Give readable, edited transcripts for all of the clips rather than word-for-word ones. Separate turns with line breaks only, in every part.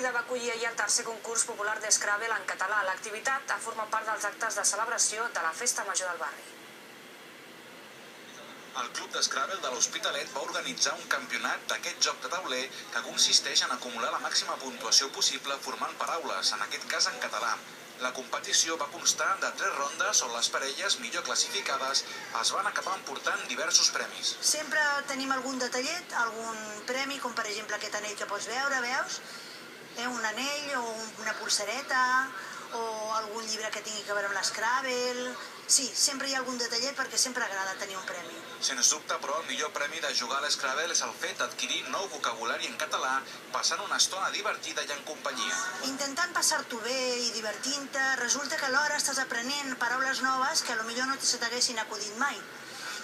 Lleida va acollir ahir el tercer concurs popular d'Scrabble en català. L'activitat ha format part dels actes de celebració de la Festa Major del barri.
El Club d'Scrabble de l'Hospitalet va organitzar un campionat d'aquest joc de tauler que consisteix en acumular la màxima puntuació possible formant paraules, en aquest cas en català. La competició va constar de 3 rondes on les parelles millor classificades es van acabar emportant diversos premis.
Sempre tenim algun detallet, algun premi, com per exemple aquest anell que pots veure, veus? Un anell o una pulsereta o algun llibre que tingui que veure amb l'Scrabble. Sí, sempre hi ha algun detallet perquè sempre agrada tenir un premi.
Sens dubte, però, el millor premi de jugar a l'Scrabble és el fet d'adquirir nou vocabulari en català passant una estona divertida i en companyia.
Intentant passar-t'ho bé i divertint-te, resulta que alhora estàs aprenent paraules noves que potser no se t'haguessin acudit mai.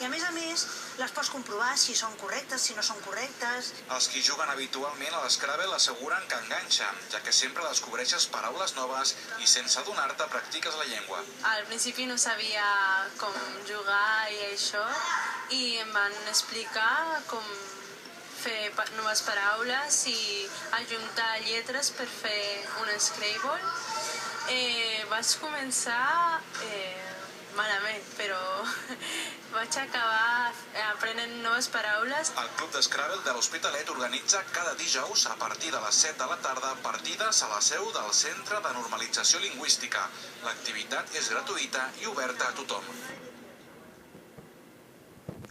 I a més, les pots comprovar si són correctes, si no són correctes.
Els qui juguen habitualment a l'Scrabble asseguren que enganxa, ja que sempre descobreixes paraules noves i sense adonar-te practiques la llengua.
Al principi no sabia com jugar i això, i em van explicar com fer noves paraules i ajuntar lletres per fer un Scrabble. Vaig començar malament, però vaig acabar aprenent noves paraules.
El Club d'Scrabble de l'Hospitalet organitza cada dijous a partir de les 7 de la tarda partides a la seu del Centre de Normalització Lingüística. L'activitat és gratuïta i oberta a tothom.